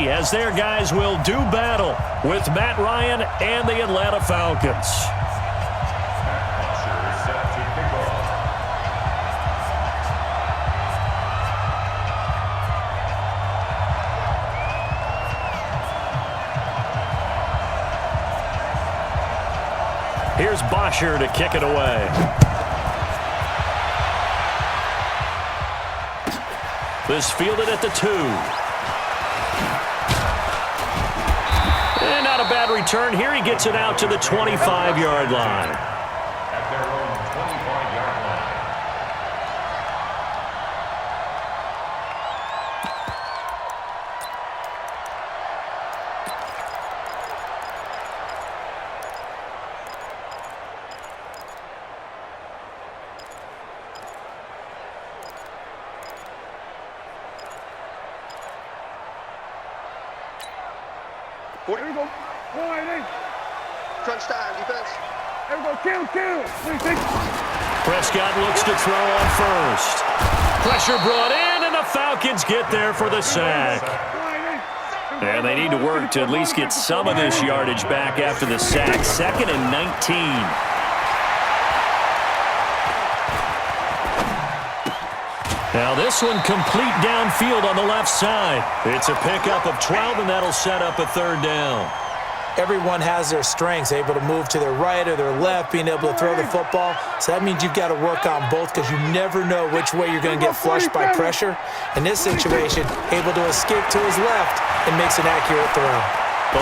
ready as their guys will do battle with Matt Ryan and the Atlanta Falcons. Here's Bosher to kick it away. This fielded at the 2. And not a bad return. Here he gets it out to the 25-yard line. At their own 25-yard line. Here we go. Crunch time, defense. Here we go. Kill. Prescott looks to throw on first. Pressure brought in, and the Falcons get there for the sack. And they need to work to at least get some of this yardage back after the sack. 2nd and 19. Now this one complete downfield on the left side. It's a pickup of 12, and that'll set up a 3rd down. Everyone has their strengths, able to move to their right or their left, being able to throw the football. So that means you've got to work on both because you never know which way you're going to get flushed by pressure. In this situation, able to escape to his left and makes an accurate throw.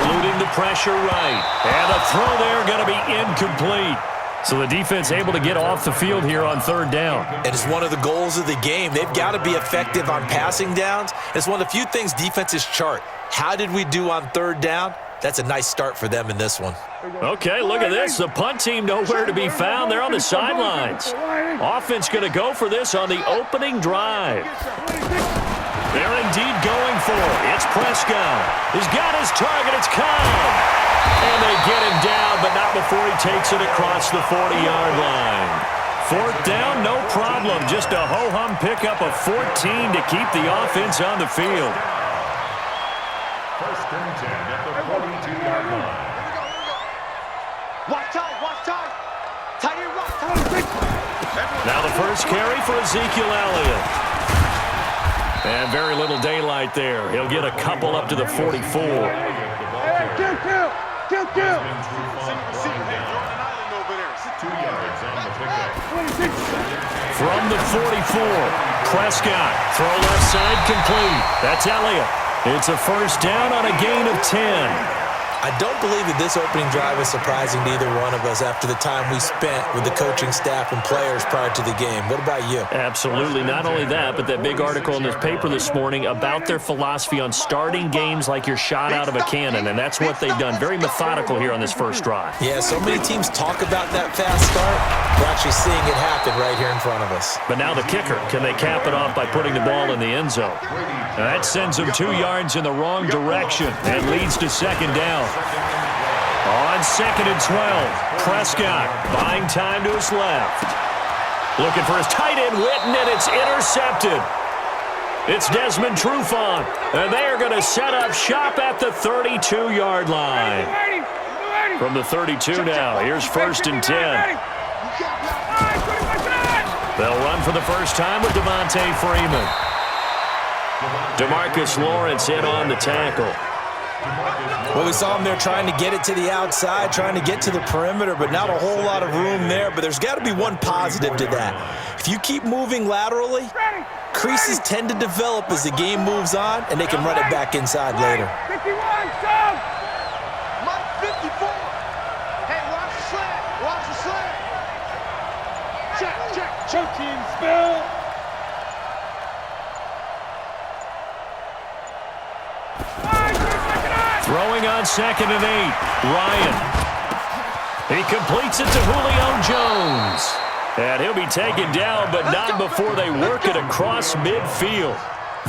Eluding the pressure right. And the throw there going to be incomplete. So the defense able to get off the field here on 3rd down. And it's one of the goals of the game. They've got to be effective on passing downs. It's one of the few things defenses chart. How did we do on 3rd down? That's a nice start for them in this one. Okay, look at this. The punt team nowhere to be found. They're on the sidelines. Offense going to go for this on the opening drive. They're indeed going for it. It's Prescott. He's got his target. It's Cobb. And they get him down, but not before he takes it across the 40-yard line. 4th down, no problem. Just a ho-hum pickup of 14 to keep the offense on the field. 1st and 10 at the 42-yard line. Watch time. Tight end, watch time. Now the first carry for Ezekiel Elliott. And very little daylight there. He'll get a couple up to the 44. Kill. 2 yards on the pickup. From the 44, Prescott. Throw left side complete. That's Elliott. It's a 1st down on a gain of 10. I don't believe that this opening drive is surprising to either one of us after the time we spent with the coaching staff and players prior to the game. What about you? Absolutely. Not only that, but that big article in this paper this morning about their philosophy on starting games like you're shot out of a cannon, and that's what they've done. Very methodical here on this first drive. Yeah, so many teams talk about that fast start. We're actually seeing it happen right here in front of us. But now the kicker. Can they cap it off by putting the ball in the end zone? Now that sends them 2 yards in the wrong direction and leads to 2nd down. On 2nd and 12, Prescott buying time to his left. Looking for his tight end, Witten, and it's intercepted. It's Desmond Trufant, and they are going to set up shop at the 32-yard line. From the 32 now, here's 1st and 10. They'll run for the first time with Devontae Freeman. DeMarcus Lawrence in on the tackle. Well, we saw him there trying to get it to the outside, trying to get to the perimeter, but not a whole lot of room there. But there's got to be one positive to that. If you keep moving laterally, creases tend to develop as the game moves on, and they can run it back inside later. 51, sub! Mike 54. Hey, watch the slant. Watch the slant. Check. Choking spill. Throwing on 2nd and 8, Ryan. He completes it to Julio Jones. And he'll be taken down, but not before they work it across midfield.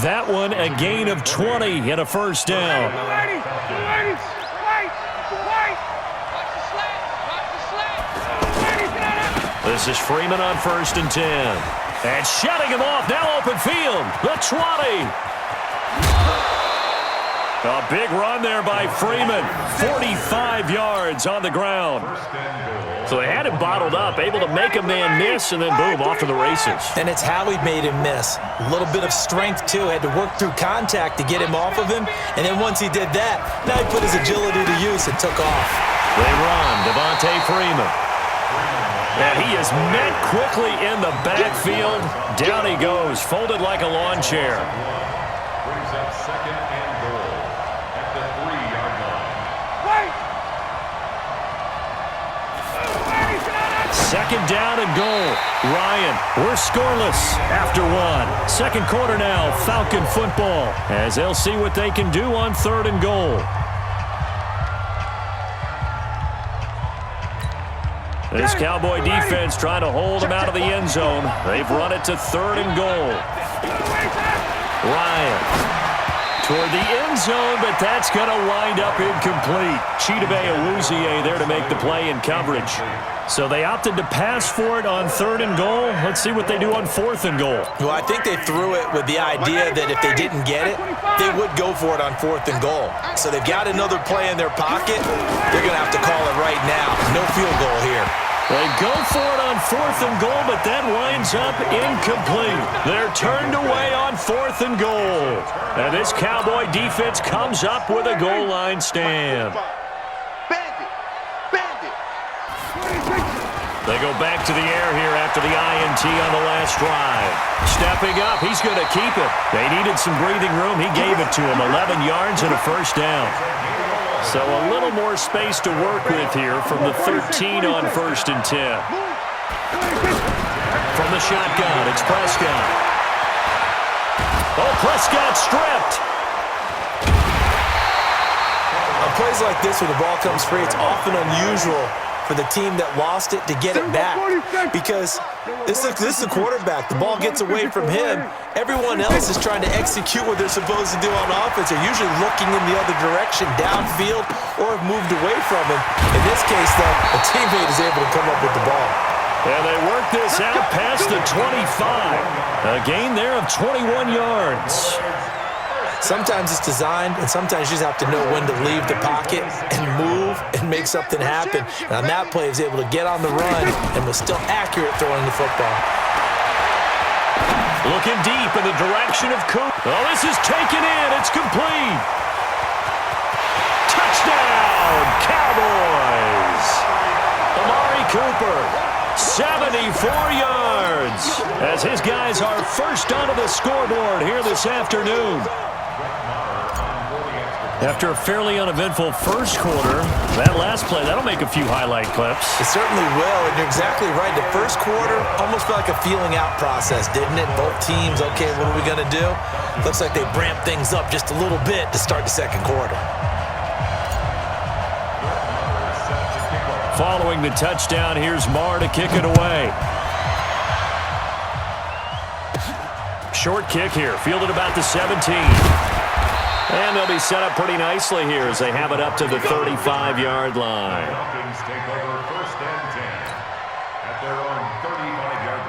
That one a gain of 20 and a 1st down. This is Freeman on 1st and 10. And shutting him off, now open field, the 20. A big run there by Freeman. 45 yards on the ground. So they had him bottled up, able to make a man miss, and then boom, off to the races. And it's how he made him miss. A little bit of strength, too. Had to work through contact to get him off of him. And then once he did that, now he put his agility to use and took off. They run, Devontae Freeman. And he is met quickly in the backfield. Down he goes, folded like a lawn chair. Brings up second and goal at the 3-yard line. Second down and goal. Ryan, we're scoreless after one. Second quarter now, Falcon football, as they'll see what they can do on 3rd and goal. This Cowboy defense trying to hold him out of the end zone. They've run it to 3rd and goal. Ryan toward the end zone, but that's going to wind up incomplete. Chidobe Awuzie there to make the play in coverage. So they opted to pass for it on 3rd and goal. Let's see what they do on 4th and goal. Well, I think they threw it with the idea that if they didn't get it, they would go for it on 4th and goal. So they've got another play in their pocket. They're going to have to call it right now. No field goal here. They go for it on 4th and goal, but that winds up incomplete. They're turned away on 4th and goal. And this Cowboy defense comes up with a goal line stand. They go back to the air here after the INT on the last drive. Stepping up, he's going to keep it. They needed some breathing room. He gave it to him. 11 yards and a first down. So a little more space to work with here from the 13 on 1st and 10. From the shotgun, it's Prescott. Oh, Prescott stripped. On plays like this where the ball comes free, it's often unusual for the team that lost it to get it back, because this is the quarterback. The ball gets away from him. Everyone else is trying to execute what they're supposed to do on offense. They're usually looking in the other direction, downfield, or have moved away from him. In this case, though, a teammate is able to come up with the ball. And they work this out past the 25. A gain there of 21 yards. Sometimes it's designed, and sometimes you just have to know when to leave the pocket and move and make something happen. And on that play, he was able to get on the run and was still accurate throwing the football. Looking deep in the direction of Cooper. Oh, this is taken in. It's complete. Touchdown, Cowboys. Amari Cooper, 74 yards, as his guys are first onto the scoreboard here this afternoon. After a fairly uneventful first quarter, that last play, that'll make a few highlight clips. It certainly will, and you're exactly right. The first quarter almost felt like a feeling out process, didn't it? Both teams, okay, what are we going to do? Looks like they ramped things up just a little bit to start the second quarter. Following the touchdown, here's Marr to kick it away. Short kick here, fielded about the 17. And they'll be set up pretty nicely here as they have it up to the 35-yard line. Falcons take over 1st and 10 at their own 35-yard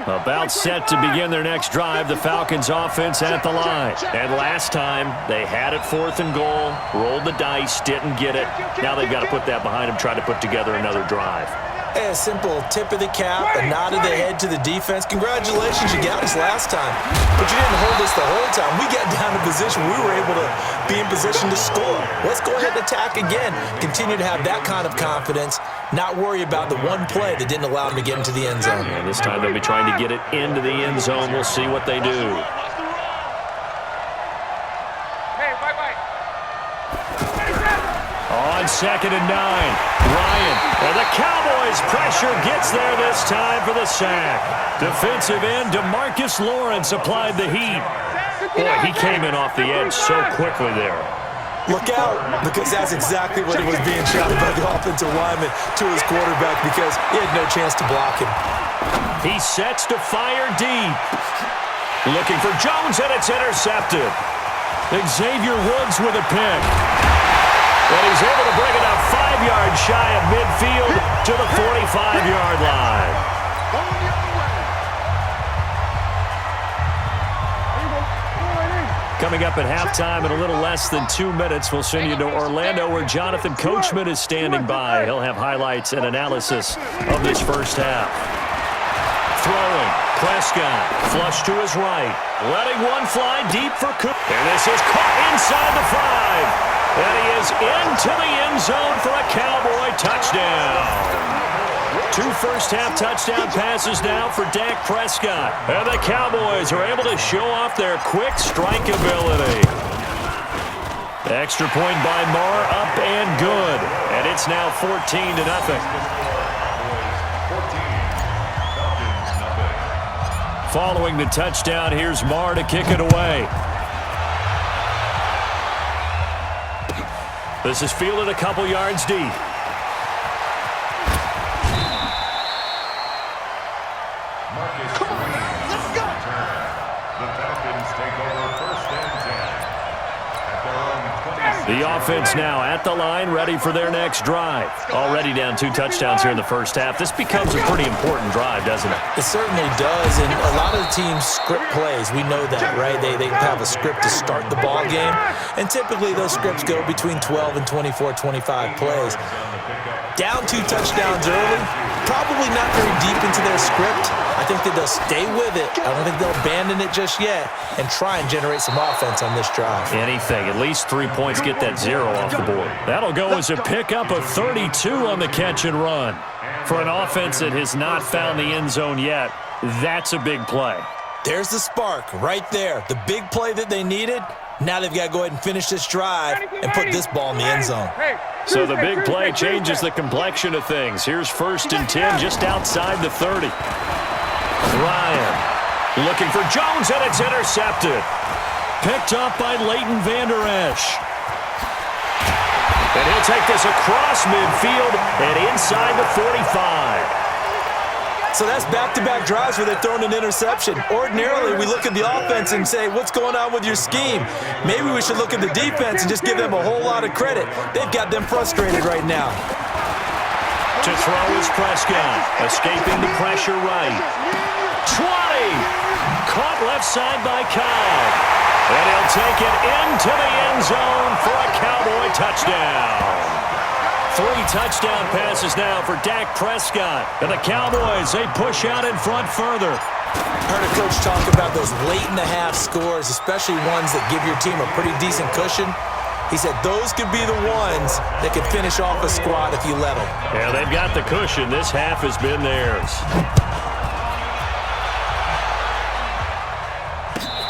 line. About set to begin their next drive, the Falcons offense at the line. And last time, they had it 4th and goal, rolled the dice, didn't get it. Now they've got to put that behind them, try to put together another drive. A simple tip of the cap, a nod of the head to the defense. Congratulations, you got us last time. But you didn't hold us the whole time. We got down in position. We were able to be in position to score. Let's go ahead and attack again. Continue to have that kind of confidence, not worry about the one play that didn't allow them to get into the end zone. And this time they'll be trying to get it into the end zone. We'll see what they do. On 2nd and 9, Ryan. And the Cowboys pressure gets there this time for the sack. Defensive end DeMarcus Lawrence applied the heat. Boy, he came in off the edge so quickly there. Look out, because that's exactly what he was being shouted by the offensive lineman to his quarterback, because he had no chance to block him. He sets to fire deep. Looking for Jones, and it's intercepted. Xavier Woods with a pick. And he's able to bring it up 5 yards shy of midfield to the 45-yard line. Coming up at halftime in a little less than 2 minutes, we'll send you to Orlando where Jonathan Coachman is standing by. He'll have highlights and analysis of this first half. Throwing, Prescott, flush to his right, letting one fly deep for Cook. And this is caught inside the 5. And he is into the end zone for a Cowboy touchdown. 2 first-half touchdown passes now for Dak Prescott. And the Cowboys are able to show off their quick strike ability. Extra point by Marr, up and good. And it's now 14-0. Following the touchdown, here's Marr to kick it away. This is fielded a couple yards deep. The offense now at the line, ready for their next drive. Already down 2 touchdowns here in the first half. This becomes a pretty important drive, doesn't it? It certainly does, and a lot of the teams script plays. We know that, right? They have a script to start the ball game, and typically those scripts go between 12 and 24, 25 plays. Down 2 touchdowns early, probably not very deep into their script. I think that they'll stay with it. I don't think they'll abandon it just yet and try and generate some offense on this drive. Anything. At least 3 points, get that 0 off the board. That'll go as a pickup of 32 on the catch and run. For an offense that has not found the end zone yet, that's a big play. There's the spark right there. The big play that they needed. Now they've got to go ahead and finish this drive and put this ball in the end zone. So the big play changes the complexion of things. Here's 1st and 10 just outside the 30. Ryan looking for Jones, and it's intercepted. Picked up by Leighton Vander Esch. And he'll take this across midfield and inside the 45. So that's back-to-back drives where they're throwing an interception. Ordinarily, we look at the offense and say, what's going on with your scheme? Maybe we should look at the defense and just give them a whole lot of credit. They've got them frustrated right now. To throw is Prescott, escaping the pressure right. 20! Caught left side by Cobb. And he'll take it into the end zone for a Cowboy touchdown. 3 touchdown passes now for Dak Prescott. And the Cowboys, they push out in front further. Heard a coach talk about those late-in-the-half scores, especially ones that give your team a pretty decent cushion. He said those could be the ones that could finish off a squad if you let them. Yeah, they've got the cushion. This half has been theirs.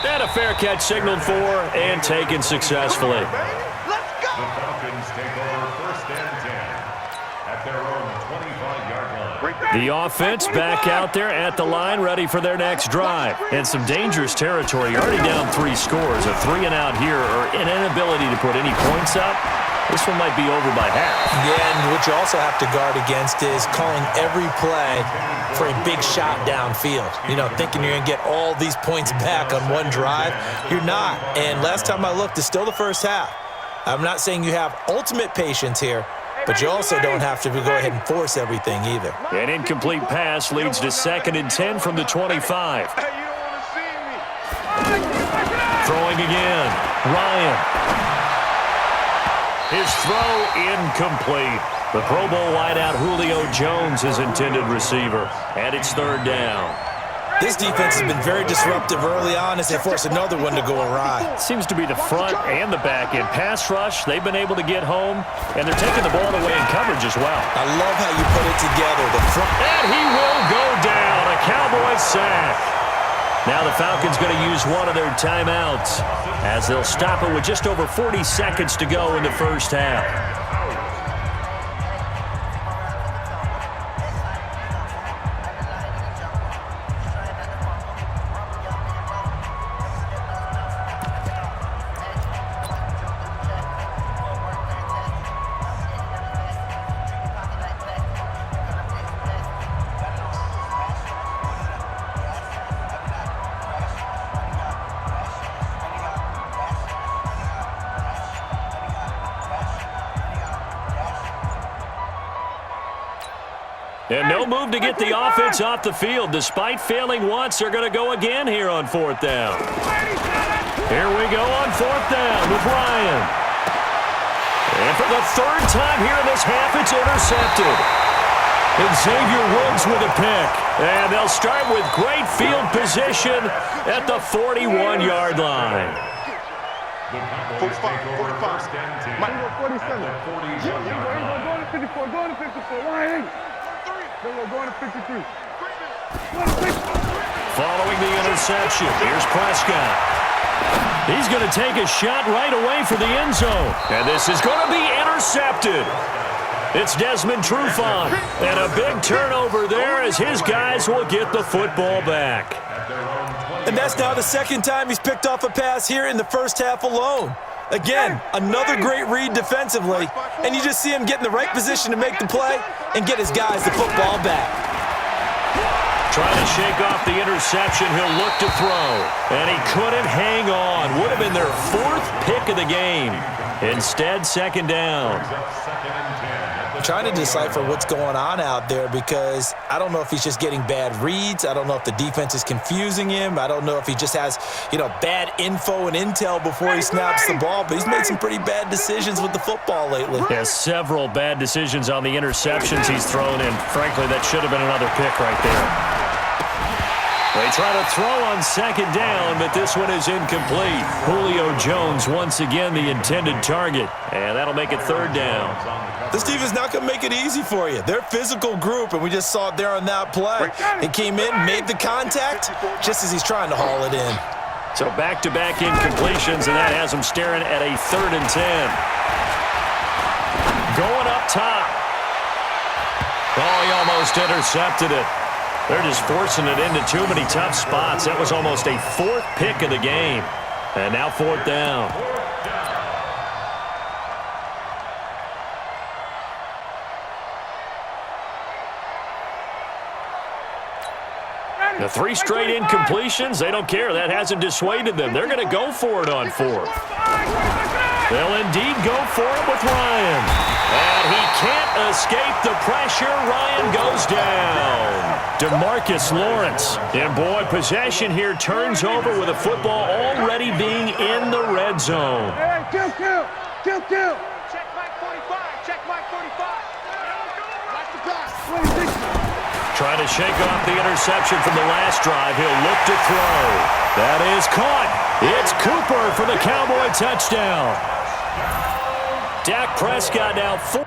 And a fair catch signaled for and taken successfully. Let's go! The Falcons take over 1st and 10 at their own 25-yard line. The offense back out there at the line, ready for their next drive. And some dangerous territory. You're already down 3 scores. A 3 and out here, or an inability to put any points up. This one might be over by half. Yeah, and what you also have to guard against is calling every play for a big shot downfield. You know, thinking you're going to get all these points back on one drive. You're not. And last time I looked, it's still the first half. I'm not saying you have ultimate patience here, but you also don't have to go ahead and force everything either. An incomplete pass leads to 2nd and 10 from the 25. Hey, you don't want to see me. Throwing again. Ryan. His throw incomplete. The Pro Bowl wideout Julio Jones is intended receiver. And it's 3rd down. This defense has been very disruptive early on as they force another one to go awry. Seems to be the front and the back end. Pass rush, they've been able to get home, and they're taking the ball away in coverage as well. I love how you put it together. The front. And he will go down. A Cowboy sack. Now the Falcons going to use one of their timeouts as they'll stop it with just over 40 seconds to go in the first half. And no move to get the offense off the field. Despite failing once, they're going to go again here on 4th down. Here we go on 4th down with Ryan. And for the 3rd time here in this half, it's intercepted. And Xavier Woods with a pick. And they'll start with great field position at the 41-yard line. 45. Mike, 47. Go to 54. Go to 54. Ryan. Go to 53. Following the interception, here's Prescott. He's going to take a shot right away for the end zone. And this is going to be intercepted. It's Desmond Trufant. And a big turnover there as his guys will get the football back. And that's now the 2nd time he's picked off a pass here in the first half alone. Again, another great read defensively, and you just see him get in the right position to make the play and get his guys the football back. Trying to shake off the interception, he'll look to throw. And he couldn't hang on. Would have been their 4th pick of the game. Instead, 2nd down. Trying to decipher what's going on out there because I don't know if he's just getting bad reads. I don't know if the defense is confusing him. I don't know if he just has, bad info and intel before he snaps the ball. But he's made some pretty bad decisions with the football lately. Yeah, several bad decisions on the interceptions he's thrown in. Frankly, that should have been another pick right there. They try to throw on 2nd down, but this one is incomplete. Julio Jones once again the intended target, and that'll make it 3rd down. This team is not going to make it easy for you. They're a physical group, and we just saw it there on that play. He came in, made the contact, just as he's trying to haul it in. So back-to-back incompletions, and that has him staring at a 3rd and 10. Going up top. Oh, he almost intercepted it. They're just forcing it into too many tough spots. That was almost a 4th pick of the game. And now 4th down. The 3 straight incompletions, they don't care. That hasn't dissuaded them. They're going to go for it on 4th. They'll indeed go for it with Ryan. And he can't escape the pressure. Ryan goes down. DeMarcus Lawrence. And boy, possession here turns over with a football already being in the red zone. Hey, kill. Check Mike 45. Check Mike 45. Watch the pass. Trying to shake off the interception from the last drive. He'll look to throw. That is caught. It's Cooper for the Cowboy touchdown. Dak Prescott now 4.